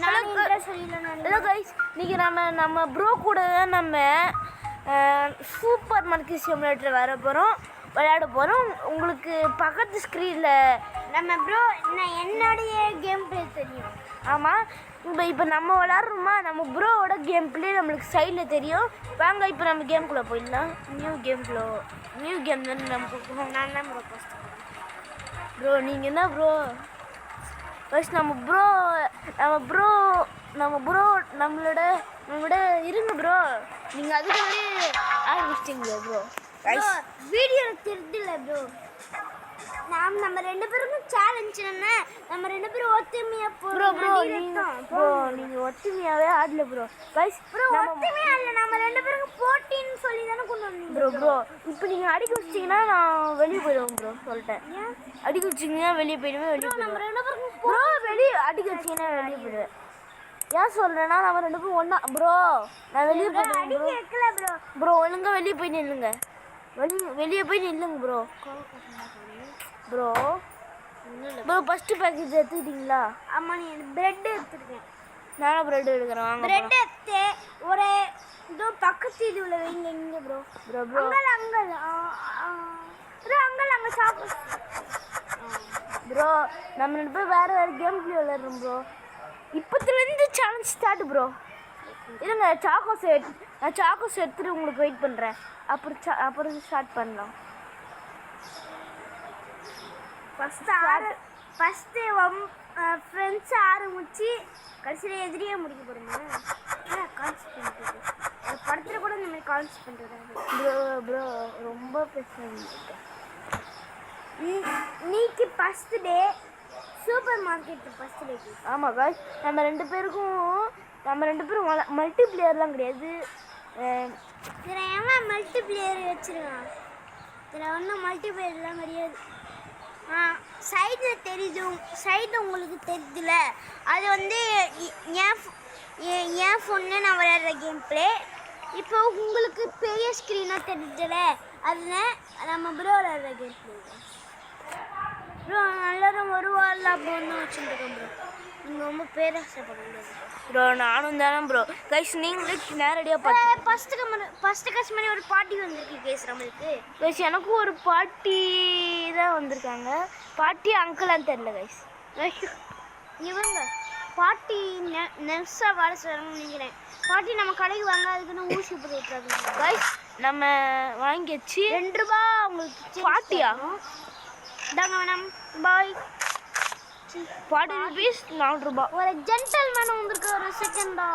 Hello guys, இன்னைக்கு நம்ம bro கூட நம்ம சூப்பர் மங்கி சிமுலேட்டர் வர போகிறோம், விளையாட போகிறோம். உங்களுக்கு பக்கத்து ஸ்க்ரீனில் நம்ம ப்ரோ என்னுடைய கேம் பிளே தெரியும். ஆமாம், இப்போ நம்ம விளாட்றோமா, நம்ம ப்ரோவோட கேம் பிளே நம்மளுக்கு சைடில் தெரியும். வாங்க இப்போ நம்ம கேம்குள்ளே போயிடலாம். நியூ கேம் தானே நம்ம கொடுக்கணும். நான் தான் ப்ரோ ஃபஸ்ட்டு ப்ரோ. நீங்கள் என்ன ப்ரோ ஃபர்ஸ்ட் நம்ம ப்ரோ நம்மளோட இருங்க ப்ரோ. நீங்கள் அதுக்கு ஆரம்பிச்சிட்டிங்களா ப்ரோ? வீடியோ தெரிஞ்சில்ல ப்ரோ. நம்ம ரெண்டு பேருக்கும் சேலஞ்ச் என்ன, நம்ம ரெண்டு பேரும் ஒத்துமையா நீங்கள் ஒத்துமையாகவே ஆடல ப்ரோ. கைஸ் ஒத்துமையா இல்லை, நம்ம ரெண்டு பேருக்கும் போட்டின்னு சொல்லி தானே கொண்டு வந்தீங்க ப்ரோ. இப்போ நீங்கள் அடிக்க வச்சிட்டிங்கன்னா நான் வெளியே போயிடுவேன் ப்ரோ. சொல்லிட்டேன், அடிக்க வச்சிங்கன்னா வெளியே போயிடுவேன். நம்ம ரெண்டு பேருக்கும் ப்ரோ வெளியே அடிக்க வச்சிங்கன்னா வெளியே போயிடுவேன். ஏன் சொல்கிறேன்னா நம்ம ரெண்டு பேரும் ஒன்றா ப்ரோ. நான் வெளியே போயிடுவேன் ப்ரோ. ஒழுங்காக வெளியே போய் நில்லுங்க. வெளியே போய் நில்லுங்க ப்ரோ. First package எடுத்துக்கிட்டீங்களா? ஆமாம், நீ பிரெட் எடுத்துருக்கேன். நானும் பிரெட் எடுக்கிறேன். வாங்க பிரெட் எடுத்து ஒரு இதோ பக்கத்து இதுவில் வைங்க. இங்கே ப்ரோ அங்கே சாப்பிடு ப்ரோ. நம்ம ரெண்டு பேர் வேறு கேம் பிளே விளையாடுறோம் ப்ரோ. இப்போத்துலேருந்து சேலஞ்ச் ஸ்டார்ட் ப்ரோ. இல்லைங்க, நான் சாக்கோஸ் எடுத்துகிட்டு உங்களுக்கு வெயிட் பண்ணுறேன். அப்புறம் ஸ்டார்ட் பண்ணலாம். ஃபஸ்ட்டு ஃப்ரெண்ட்ஸ் ஆரம்பிச்சு கடைசியில் எதிரியே முடிக்க போகிறோங்க. படத்தில் கூட இந்த மாதிரி கான்ஸ் பண்ணுறது ப்ரோ ரொம்ப பேசுகிறேன். நீக்கு first day super market first day. ஆமாம் காய்ஸ், நம்ம ரெண்டு பேரும் மல்டி பிளேயர்லாம் கிடையாது. இதில் ஏமா மல்டி பிளேயர் வச்சுருக்கான்? இதில் ஒன்றும் மல்டி பிளேயர்லாம் கிடையாது. சைடில் தெரியுது, சைடில் உங்களுக்கு தெரியுதுல, அது வந்து என் ஃபோன்னு நான் விளையாடுற கேம் பிளே. இப்போ உங்களுக்கு பெரிய ஸ்க்ரீனாக தெரியுதுல, அதில் நம்ம ப்ரோ விளையாடுற கேம் பிளே. ப்ரோ எல்லாரும் ஒரு வாரில் அப்போ ஒன்று வச்சுருக்கோம் ப்ரோ. நீங்கள் ரொம்ப பேராசைப்பட முடியாது ப்ரோ. நானும் தானே ப்ரோ. கைஸ் நீங்களே நேரடியாக ஃபஸ்ட்டு கஸ்டமர் ஒரு பாட்டி வந்திருக்கு கேஸ் நம்மளுக்கு. கைஸ் எனக்கும் ஒரு பாட்டி தான் வந்திருக்காங்க. பாட்டி அங்கிளான்னு தெரில கைஸ். இவங்க பாட்டி நெர்ஸாக வேலை செய்கிறாங்கன்னு நினைக்கிறேன். பாட்டி நம்ம கடைக்கு வாங்க, அதுக்குன்னு ஊசி போட்டு விட்டுறாங்க கைஸ். நம்ம வாங்கிச்சு ₹2 உங்களுக்கு பாட்டியா தாங்க வேணாம். பாய். ₹40 ₹4. ஒரு ஜென்டல்மேன் வந்திருக்கு. ஒரு செகண்டா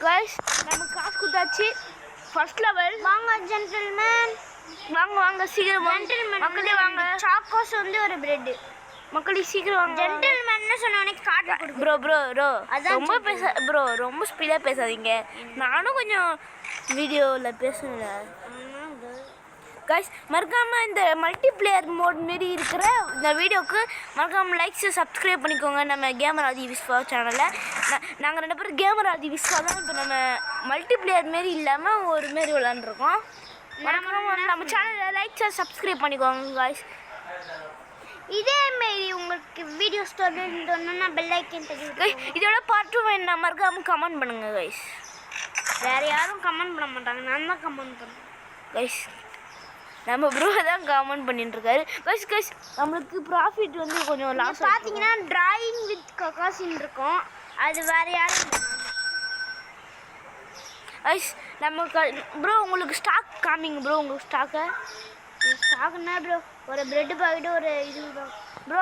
கைஸ், நம்ம காசு கொடுத்தாச்சு. First level. வாங்க ஜென்டல்மேன், வாங்க சீக்கிரம் மக்களே வாங்க. சாக்கோஸ் வந்து ஒரு பிரெட். மக்களே சீக்கிரம் வாங்க. ஜென்டல்மேன் சொன்னோடனே காட்டு கொடுக்கும். ப்ரோ ரொம்ப ஸ்பீடாக பேசாதீங்க. நானும் கொஞ்சம் வீடியோவில் பேசுனேன். கைஸ் மறக்காமல் இந்த மல்டி பிளேயர் மோட் மாரி இருக்கிற இந்த வீடியோவுக்கு மறக்காமல் லைக்ஸ் சப்ஸ்கிரைப் பண்ணிக்கோங்க. நம்ம கேமர் ஆதி விஸ்வா சேனலில் நாங்கள் ரெண்டு பேரும் கேமர் ஆதி விஸ்வா தான் இப்போ நம்ம மல்டி பிளேயர் மாரி இல்லாமல் ஒரு மாரி விளாண்டுருக்கோம். நம்ம சேனலில் லைக்ஸ் சப்ஸ்கிரைப் பண்ணிக்கோங்க கைஸ். இதேமாரி உங்களுக்கு வீடியோஸ் தொடர்ந்துன்னா பெல் ஐக்கன் தெரியும். இதோட பார்ட் 2 வேணும், மறக்காமல் கமெண்ட் பண்ணுங்கள் கைஸ். வேறு யாரும் கமெண்ட் பண்ண மாட்டாங்க, நான் தான் கமெண்ட் பண்ணுறேன் கைஸ். நம்ம ப்ரோ தான் கமெண்ட் பண்ணிட்டுருக்காரு கைஸ். நம்மளுக்கு ப்ராஃபிட் வந்து கொஞ்சம் லாஸ். பார்த்தீங்கன்னா டிராயிங் வித் ககாசின்னு இருக்கும், அது வேறு யாரும் கைஸ். நம்ம ப்ரோ உங்களுக்கு ஸ்டாக் காமிங்க ப்ரோ. உங்களுக்கு ஸ்டாக்னா ப்ரோ ஒரு பிரெட் பாக்கெட்டு ஒரு ₹20 ப்ரோ.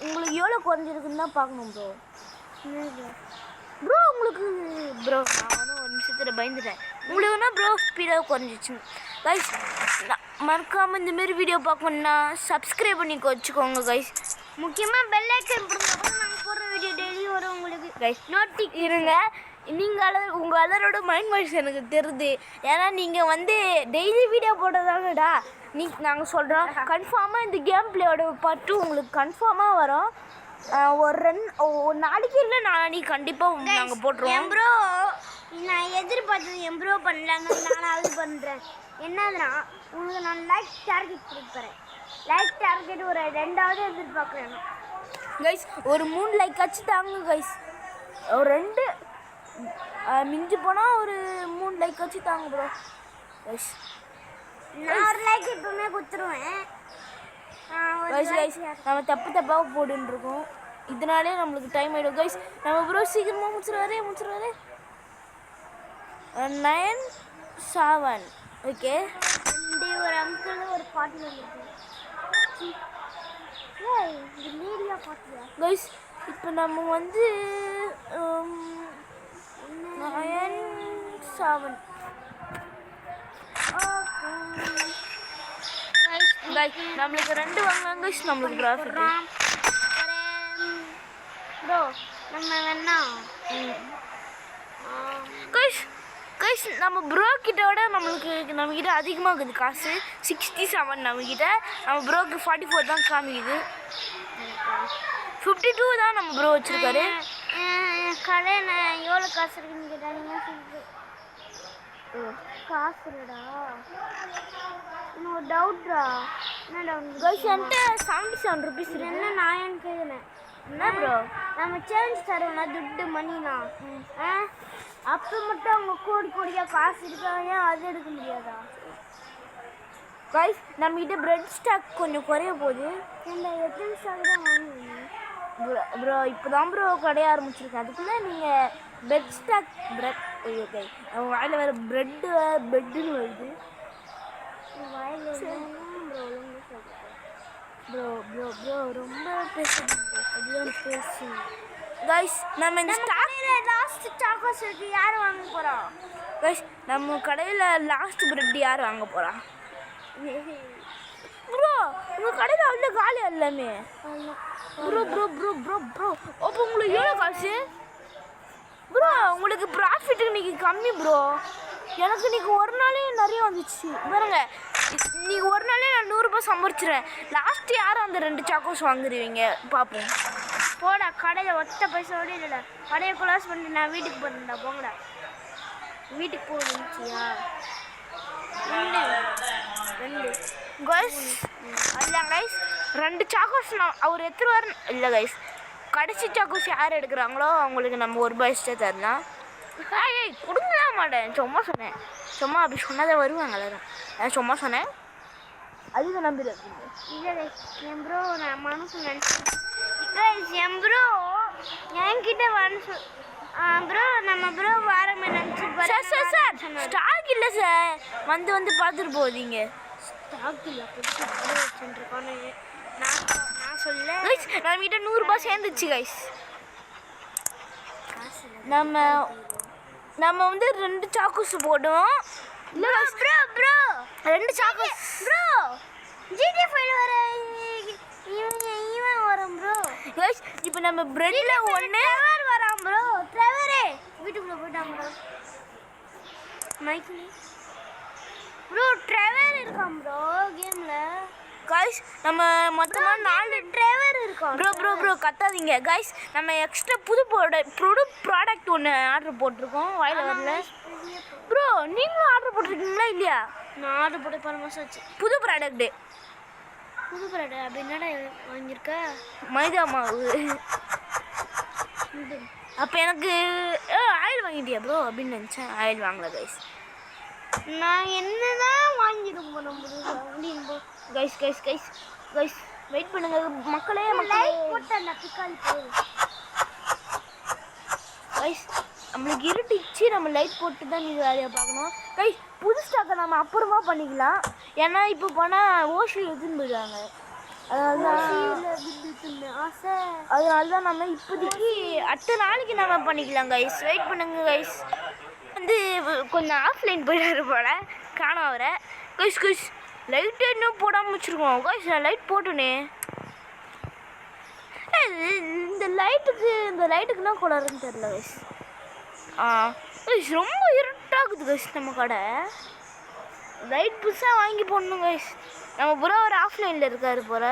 உங்களுக்கு எவ்வளோ குறைஞ்சிருக்குன்னு தான் பார்க்கணும் ப்ரோ. உங்களுக்கு நான் வந்து ஒரு நிமிஷத்தில் பயந்துட்டேன். உங்களுக்குன்னா ப்ரோ ஸ்பீடாக குறைஞ்சிச்சு கைஸ். மறக்காமல் இந்தமாரி வீடியோ பார்க்கணுன்னா சப்ஸ்கிரைப் பண்ணி வச்சுக்கோங்க கைஸ். முக்கியமாக பெல் ஐக்கன் போடுங்க, நாங்கள் போடுற வீடியோ டெய்லியும் வரும் உங்களுக்கு கைஸ். இருங்க, உங்கள் எல்லாரோட மைண்ட் வாய்ஸ் எனக்கு தெரியுது. ஏன்னா நீங்கள் வந்து டெய்லி வீடியோ போடுறதானடா நாங்கள் சொல்கிறோம். கன்ஃபார்மாக இந்த கேம் பிளேயோட பார்ட் 2 உங்களுக்கு கன்ஃபார்மாக வரும். ஒரு நாளைக்கு இல்லை நாளைக்கு கண்டிப்பாக நாங்கள் போட்டுருவோம் ப்ரோ. நான் எதிர்பார்த்தது என் ப்ரோ பண்ணலான்னு நானாவது பண்ணுறேன். என்னதுன்னா உங்களுக்கு நான் லைக் டார்கெட் கொடுக்குறேன். லைக் டார்கெட் ஒரு 2வது எதிர்பார்க்குறேன் கைஸ். ஒரு 3 லைக் ஆச்சு தாங்க கைஸ். ஒரு 2 மிஞ்சி போனால் ஒரு 3 லைக் வச்சு தாங்க ப்ரோ. கைஸ் நான் ஒரு லைக் எப்பவுமே கொடுத்துருவேன். நம்ம தப்பாக போட்டுருக்கோம். இதனாலே நம்மளுக்கு டைம் ஆகிடும் கைஸ். நம்ம ப்ரோ சீக்கிரமாக முடிச்சிருவாரு. 9-7 ஓகே. ஒரு அங்கிள் ஒரு பாட்டி வந்துருக்கு. கைஸ் இப்போ நம்ம வந்து 9-7 கைஸ் நம்மளுக்கு 2 வாங்கலாம் கைஸ். நம்மளுக்கு ப்ராஃபிட் ப்ரோ. நம்ம வேணா கைஸ் நம்ம ப்ரோ கிட்டோட நம்மக்கிட்ட அதிகமாக இருக்குது காசு. 67 நம்மக்கிட்ட. நம்ம ப்ரோக்கு 44 தான் காமிக்குது. 52 தான் நம்ம ப்ரோ வச்சுருக்காரு. கடையில் எவ்வளோ காசு இருக்குன்னு கேட்டாங்க. காசு இல்லைடா. இன்னும் டவுட்ரா. என்ன டவுட் கைஸ் என்கிட்ட 77 ருபீஸ் இருக்கு. என்ன நான் கேட்குறேன். என்ன ப்ரோ நம்ம சேஞ்ச் தரோம்னா துட்டு மணினா அப்போ மட்டும் அவங்க கோடியாக காசு இருக்காங்க. அது எடுக்க முடியாதா? கைஸ் நம்மகிட்ட பிரெட் ஸ்டாக் கொஞ்சம் குறைய போகுது. இந்த எத்தனை ஸ்டாக் தான் வாங்குவீங்க ப்ரோ? இப்போ தான் ப்ரோ கடைய ஆரம்பிச்சிருக்கேன். அதுக்குள்ளே நீங்கள் பிரெட் ஸ்டாக் ஓகே வாயில் வேறு பெட்டுன்னு வருது. ப்ரோ ரொம்ப பேசு கைஸ். நம்ம இந்த லாஸ்ட் சாக்கோஸ் இருக்கு. யார் வாங்க போகிறா? கைஸ் நம்ம கடையில் லாஸ்ட் பிரெட் யார் வாங்க போகிறா? ப்ரோ உங்கள் கடையில் அவ்வளோ காலி எல்லாமே. ப்ரோ அப்போ உங்களுக்கு எவ்வளோ காசு ப்ரோ? உங்களுக்கு ப்ராஃபிட் இன்னைக்கு கம்மி ப்ரோ. எனக்கு இன்னைக்கு ஒரு நாளே நிறைய வந்துச்சு பாருங்க. இன்னைக்கு ஒரு நாளே நான் 100 ரூபாய் சம்பாரிச்சிடுறேன். லாஸ்ட் யாரும் அந்த 2 சாக்கோஸ் வாங்குறீங்க பார்ப்போம். போடா கடையில் ஒத்த பைசாவோட இல்லைடா. கடையை குலாஸ் பண்ணிட்டு நான் வீட்டுக்கு போகிறேன்டா. போங்கடா வீட்டுக்கு போகணுச்சியா? 2 கைஸ் அதுதான் கைஸ் 2 சாக்கோஸ் அவர் எடுத்துருவார் இல்லை கைஸ். கடைசி சாக்கோஸ் யார் எடுக்கிறாங்களோ அவங்களுக்கு நம்ம 1 ரூபாய் எக்ஸ்ட்ரா தரலாம். ஏய் கொடுங்கலாம் மாட்டேன். சும்மா சொன்னேன். சும்மா அப்படி சொன்னதான் வருவாங்க எல்லாரும். நான் சும்மா சொன்னேன். அதுதான் நம்பிடுறேன். இல்லை என் ப்ரோ நான் மனசு நினச்சேன். என் ப்ரோ என்கிட்ட மனசு ப்ரோ நம்ம ப்ரோ வாரமே நினச்சி சார் ஸ்டாக் இல்லை சார். வந்து பார்த்துட்டு போவீங்க. ஸ்டாக் இல்லை வச்சுருக்கானு நான் சொல்ல. நம்மகிட்ட 100 ரூபாய் சேர்ந்துச்சு கைஸ். நம்ம வந்து 2 சாக்கோஸ் போடுவோம். இல்லை bro 2 Chocos bro GD file வர இவன் வரும் ப்ரோ. கைஸ் இப்போ நம்ம பிரெட்ல ஒன்று வரான் ப்ரோ. ட்ரெவரே வீட்டுக்குள்ளே போயிட்டான் ப்ரோ. மைக்கில் ப்ரோ ட்ரெவர் இருக்கான் ப்ரோ கேமில். கைஸ் நம்ம மொத்தமாக 4 ட்ரெவர் இருக்கான். ப்ரோ கத்தாதீங்க கைஸ். நம்ம எக்ஸ்ட்ரா புது ப்ராடக்ட் ஒன்று ஆர்டர் போட்டிருக்கோம். வாயில் வரல ப்ரோ. நீங்களும் ஆர்டர் போட்டிருக்கீங்களா இல்லையா? நான் ஆர்டர் போட்டு 4 மாதம் ஆச்சு. புது ப்ராடக்ட்டு. அப்படி என்னடா வாங்கியிருக்க? மைதா மாவு. அப்போ எனக்கு ஆயில் வாங்கிட்டியா ப்ரோ அப்படின்னு நினச்சேன். ஆயில் வாங்கல கைஸ். நான் என்னதான் வாங்கிடும் போன முடியும் அப்படின்னு கைஸ் வெயிட் பண்ணுங்க மக்களே. போட்டேன் பிக்காளி கைஸ் நம்மளுக்கு இருட்டிச்சு. நம்ம லைட் போட்டு தான் நீங்கள் வேலையை பார்க்கணும் கைஸ். புது ஸ்டாக்கை நம்ம அப்புறமா பண்ணிக்கலாம். ஏன்னா இப்போ போனால் ஓஷி எடுத்துன்னு போயிடுவாங்க. அதனால தான் நம்ம இப்போதைக்கு அடுத்த நாளைக்கு நம்ம பண்ணிக்கலாம் கைஸ். வெயிட் பண்ணுங்க கைஸ். வந்து கொஞ்சம் ஆஃப்லைன் போயிடாரு போல் காணும் அவரை. கைஸ் லைட்டு இன்னும் போடாமல் வச்சுருக்கோம் கைஸ். நான் லைட் போட்டோனே. இந்த லைட்டுக்கு என்ன கொள்ளாருன்னு தெரியல கைஸ். கைஸ் ரொம்ப இருட்டாகுது கைஸ். நம்ம கடை லைட் புதுசாக வாங்கி போடணும் கைஸ். நம்ம ப்ரோ ஒரு ஆஃப்லைனில் இருக்காரு போல.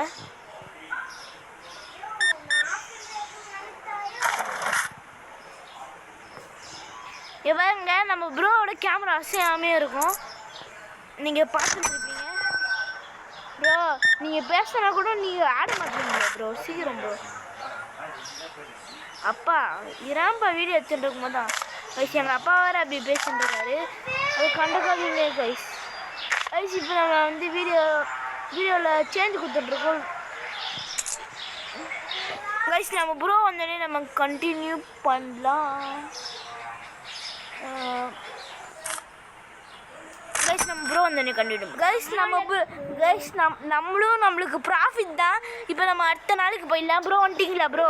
பாருங்க நம்ம ப்ரோவோட கேமரா அசையாமே இருக்கும். நீங்கள் பார்த்துருப்பீங்க ப்ரோ. நீங்கள் பேசுனா கூட நீங்கள் ஆட மாட்டீங்களா ப்ரோ? சீக்கிரம் ப்ரோ அப்பா இராம்பா வீடியோ எடுத்துட்டு இருக்கும்போது தான் கைஸ் எங்கள் அப்பா வேறு அப்படி பேசிட்டு இருக்காரு. அது கண்டுக்காதீங்க கைஸ். கைஸ் இப்போ நம்ம வந்து வீடியோவில் சேஞ்ச் கொடுத்துட்ருக்கோம் கைஸ். நம்ம ப்ரோ வந்தோடனே நம்ம கண்டினியூ பண்ணலாம் கைஸ். நம்ம ப்ரோ வந்தோடனே கண்டினியூ கைஸ். நம்மளுக்கு ப்ராஃபிட் தான். இப்போ நம்ம அடுத்த நாளைக்கு போயிடலாம். Bro வந்துட்டிங்களா bro?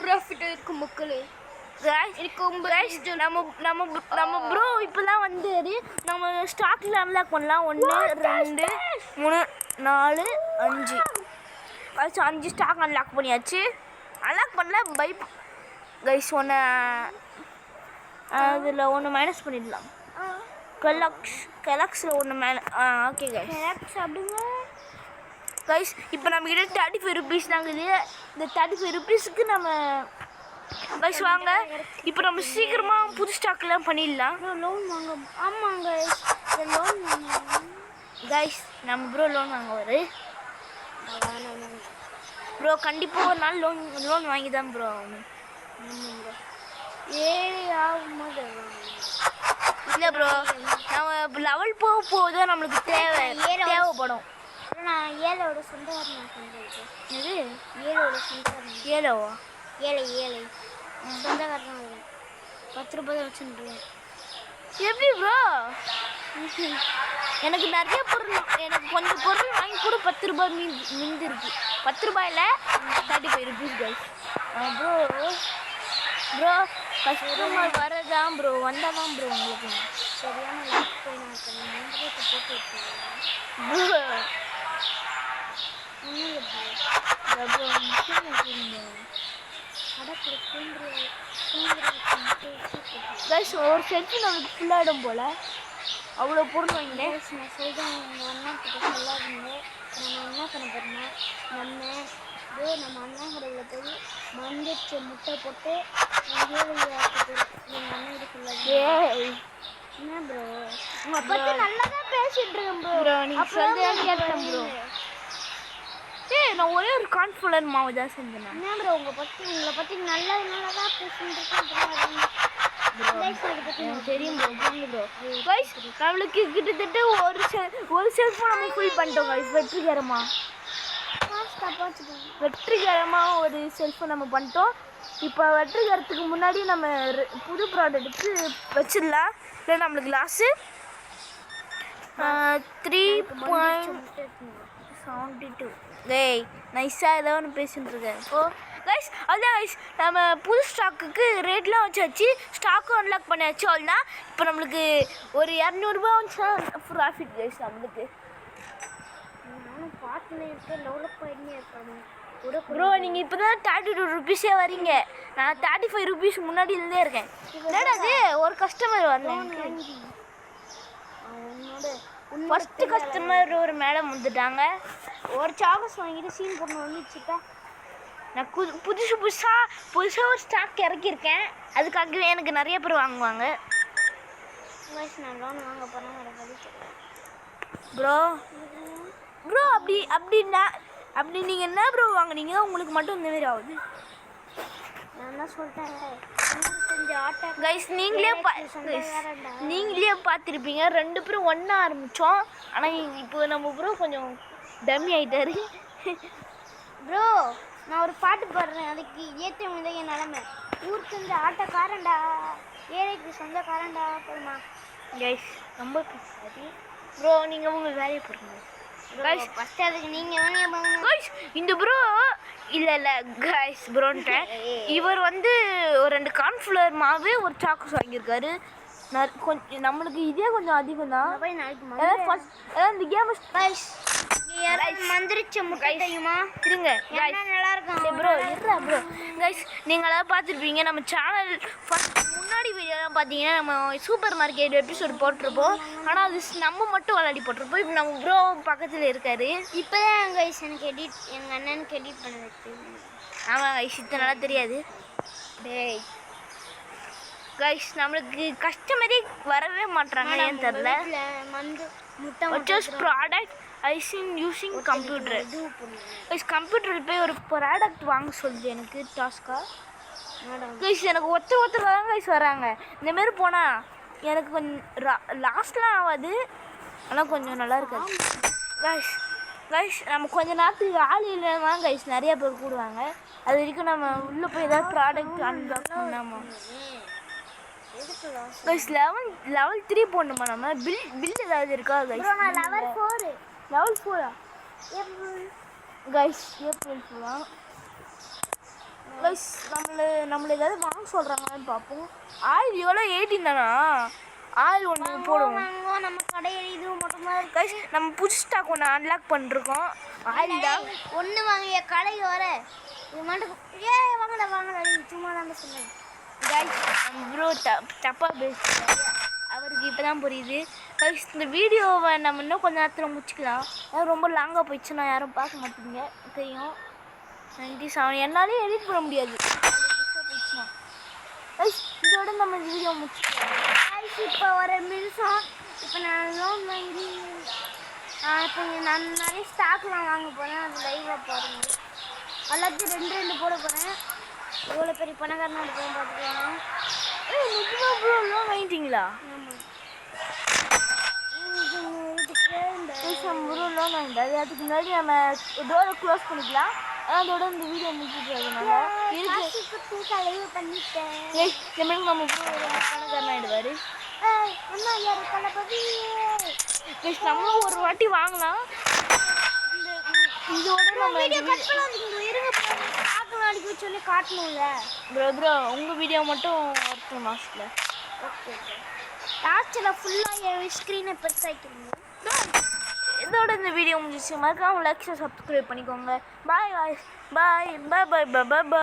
ப்ராஃபிட் இருக்கும் மக்களே. நம்ம ப்ரோ இப்போதான் வந்து நம்ம ஸ்டாக்ல அன்லாக் பண்ணலாம். 1 2 3 4 5 கைஸ் 5 ஸ்டாக் அன்லாக் பண்ணியாச்சு. அன்லாக் பண்ணல பைப் கைஸ். ஒன்று அதில் ஒன்று மைனஸ் பண்ணிடலாம். கெலாக்ஸில் ஒன்று ஓகே கைஸ். அப்படிங்க கைஸ் இப்போ நம்மக்கிட்ட 35 ருபீஸ் தாங்க. இந்த 35 ருபீஸுக்கு நம்ம கைஸ் வாங்க. இப்போ நம்ம சீக்கிரமாக புது ஸ்டாக்லாம் பண்ணிடலாம். லோன் வாங்க. ஆமாங்க லோன் வாங்க கைஸ். நம்ம ப்ரோ லோன் வாங்குவார் ப்ரோ. கண்டிப்பாக ஒரு நாள் லோன் வாங்கி தான் ப்ரோ ஆகணும். ஆகும்போது இல்லை ப்ரோ, நம்ம லெவல் போக நம்மளுக்கு தேவைப்படும். நான் 7ஓட சொந்தக்காரன் பண்ணுறது. இது 7ஓட சொந்தக்காரன். 7வா? 7 சொந்தக்காரன் 10 ரூபாய் தான் வச்சுருக்கேன். எப்படி ப்ரோ? எனக்கு நிறைய பொருள், எனக்கு கொஞ்சம் பொருள் வாங்கி கூட 10 ரூபாய் மிஞ்சிருக்கு. 10 ரூபாயில் 35 ருபீஸ் கைஸ். ப்ரோ கஸ்டமர் வரதான் ப்ரோ, வந்தால் தான் ப்ரோ உங்களுக்கு சரியான லைஃப் போட்டு வச்சுருக்கேன். கைஸ் ஒரு செல்ஃபி நம்மளுக்கு ஃபுல்லாகிடும் போல். அவ்வளோ பொருள் வாங்கினேன். நான் சொல்கிறேன் எங்கள் அண்ணா கிட்ட சொல்லாதீங்க. நம்ம என்ன பண்ண போகிறோம்னா நம்ம அண்ணா கடையில் போய் மந்திரிச்ச முட்டை போட்டு எங்கள் அண்ணன் கிட்ட சொல்லாதீங்க. என்ன ப்ரோ உங்களை பற்றி நல்லா தான் பேசிகிட்டு இருக்கேன் ப்ரோ. நீங்கள் சொல்கிறேன் கேட்டேன் ப்ரோ. நான் ஒரே ஒரு கார்ன்ஃப்ளவர் மாவு தான் செஞ்சேன். என்ன ப்ரோ உங்களை பற்றி நல்லா தான் பேசிட்டு இருக்கேன். தெரியும் ப்ரோ. கைஸ் நம்மளுக்கு கிட்டத்தட்ட ஒரு செல்ஃபோன் நம்ம ஃபுல் பண்ணிட்டோம் கைஸ். வெற்றிகரமாக ஒரு செல்ஃபோன் நம்ம பண்ணிட்டோம். இப்போ வெற்றிகரத்துக்கு முன்னாடி நம்ம புது ப்ராடக்ட் வச்சிடலாம். இல்லை நம்மளுக்கு லாஸு 3.72. டேய் நைஸாக ஏதோ ஒன்று பேசிட்டு இருக்கேன். கைஸ் அதுதான் கைஸ், நம்ம புது ஸ்டாக்குக்கு ரேட்லாம் வச்சாச்சு. ஸ்டாக்கும் அன்லாக் பண்ணியாச்சு. அவ்வளோதான். இப்போ நம்மளுக்கு ஒரு 200 ரூபா வந்துச்சா ப்ராஃபிட் கைஸ் நம்மளுக்கு. நானும் பார்த்துன்னு இருக்கேன். டெவலப் பண்ணியே இருக்காங்க ப்ரோ. நீங்கள் இப்போ தான் 32 ருபீஸே வரீங்க. நான் 35 ருபீஸ் முன்னாடி இருந்தே இருக்கேன். என்னடா அது ஒரு கஸ்டமர் வரணும். ஃபஸ்ட்டு கஸ்டமர் ஒரு மேடம் வந்துட்டாங்க. ஒரு சாக்லேட் வாங்கிட்டு சீன் போட்டு வந்துச்சுட்டா. நான் புதுசாக ஒரு ஸ்டாக் இறக்கியிருக்கேன். அதுக்காகவே எனக்கு நிறைய பேர் வாங்குவாங்க. நான் லோன் வாங்க போகிறேன் ப்ரோ. அப்படி நீங்கள் என்ன ப்ரோ வாங்குனீங்க? உங்களுக்கு மட்டும் இந்த மாதிரி ஆகுது. நான் தான் சொல்லிட்டேன் கைஸ். நீங்களே பார்த்துருப்பீங்க 2 பேரும் ஒன்றா ஆரம்பித்தோம். ஆனால் இப்போ நம்ம ப்ரோ கொஞ்சம் டம்மி ஆகிட்டாரு. ப்ரோ நான் ஒரு பாட்டு பாடுறேன். அதுக்கு ஏற்ற முடியாது என் நிலமை. ஊருக்கு இந்த ஆட்டக்காரண்டா, ஏழைக்கு சொந்தக்காரண்டா போதுமா கைஸ்? ரொம்ப சரி ப்ரோ. நீங்கள் உங்கள் வேலையை போடுங்க கைஸ். ஃபஸ்ட்டு அதுக்கு நீங்கள் வேலையை பாருங்க கைஸ். இந்த ப்ரோ இல்லை கைஸ் ப்ரோன்ட்டேன். இவர் வந்து ஒரு 2 கார்ன்ஃப்ளவர் மாவு ஒரு சாக்லேட் வாங்கியிருக்காரு. கொஞ்சம் நம்மளுக்கு இதே கொஞ்சம் அதிகம் தான். இந்த கேம் மந்திரிச்ச முட்டை தெரியுமா? இருங்க நல்லா இருக்கும் ப்ரோ. இருடா ப்ரோ. கைஸ் நீங்களாம் பார்த்துருப்பீங்க நம்ம சேனல் ஃபஸ்ட் முன்னாடி வீடியோலாம் பார்த்தீங்கன்னா நம்ம சூப்பர் மார்க்கெட் எபிசோடு போட்டிருப்போம். ஆனால் அது நம்ம மட்டும் விளையாடி போட்டிருப்போம். இப்போ நம்ம ப்ரோ பக்கத்தில் இருக்காரு. இப்போ தான் கைஸ் எனக்கு எங்கள் அண்ணனுக்கு எடிட் பண்ண வைக்க. ஆமாம் கைஸ் இத்தனை தெரியாது. டேய் கைஸ் நம்மளுக்கு கஸ்டமரே வரவே மாட்டாங்க. ஏன் தெரில. முட்டை ப்ராடக்ட் யூஸிங் கம்ப்யூட்டர். கைஸ் கம்ப்யூட்டரில் போய் ஒரு ப்ராடக்ட் வாங்க சொல்லுது எனக்கு டாஸ்க்காக. கைஸ் எனக்கு ஒருத்தர் தான் கைஸ் வராங்க. இந்தமாரி போனால் எனக்கு கொஞ்சம் லாஸ்ட்லாம் ஆகாது, ஆனால் கொஞ்சம் நல்லா இருக்காது கைஸ். கைஸ் நம்ம கொஞ்ச நேரத்துக்கு ஆள் இல்லைன்னா கைஸ் நிறைய பேர் கூடுவாங்க. அது வரைக்கும் நம்ம உள்ளே போய் ஏதாவது ப்ராடக்ட் அன்பாக்ஸ் பண்ணாமா கைஸ். லெவல் 3 போடணுமா நம்ம? பில் ஏதாவது இருக்கா கைஸ்? Level 4 guys. ஏப்ரல் ஃபுல்லாக கைஸ் நம்மளை ஏதாவது வாங்க சொல்கிறாங்கன்னு பார்ப்போம். ஆயில் எவ்வளோ 18 தானா? ஆயில் ஒன்று போடுவோம் நம்ம கடையில் இது மட்டும்தான் கைஸ். நம்ம புது ஸ்டாக் ஒன்று அன்லாக் பண்ணிருக்கோம். ஆயில் தான் ஒன்று வாங்க கடைக்கு வர இது மட்டும் வாங்கடா சும்மா தான் சொன்னேன் கைஸ். ப்ரோ தப்பாக பேசுகிறாரு, அவருக்கு இப்போ தான் புரியுது கைஸ். இந்த வீடியோவை நம்ம இன்னும் கொஞ்சம் நேரத்தில் முடிச்சுக்கலாம். ரொம்ப லாங்காக போயிடுச்சுன்னா யாரும் பார்க்க மாட்டீங்க தெரியும். 97 என்னாலே எடிட் பண்ண முடியாது போயிடுச்சுன்னா கைஸ். இதோட நம்ம வீடியோ முடிச்சுக்கலாம் கைஸ். இப்போ ஒரு நிமிஷம். இப்போ நான் லோன் வாங்கி இப்போ நான் நிறைய ஸ்டாக்லாம் வாங்க போகிறேன். அது லைவாக பாருங்க. எல்லாத்தையும் 2 போட போகிறேன். எவ்வளோ பெரிய பணக்காரனாக இருப்பேன் பார்த்துக்கலாம். நிஜமாக ப்ரோ லோன் வாங்கிட்டீங்களா? ப்ரோ லோன் வாங்கிட்டாரு. அதுக்கு முன்னாடி நம்ம டோரை க்ளோஸ் பண்ணிக்கலாம். அதோட இந்த வீடியோ முடிச்சுட்டு நம்ம ப்ரோ பணக்காரன் ஆகிடுவார். நம்மளும் ஒரு வாட்டி வாங்கலாம். இதோட நம்ம சொல்லி காட்டணும்ல ப்ரோ உங்கள் வீடியோ மட்டும் வரட்டும் லாஸ்ட்டில். ஓகே லாஸ்ட்டில் ஃபுல்லாக என் ஸ்க்ரீனை பெருசாகிக்கிறீங்க. இதோட இந்த வீடியோ முடிஞ்சிச்சு. மறக்காம லைக் சப்ஸ்கிரைப் பண்ணிக்கோங்க. பாய் பாய் பாய் பாய் பாய் பாய் பாய்.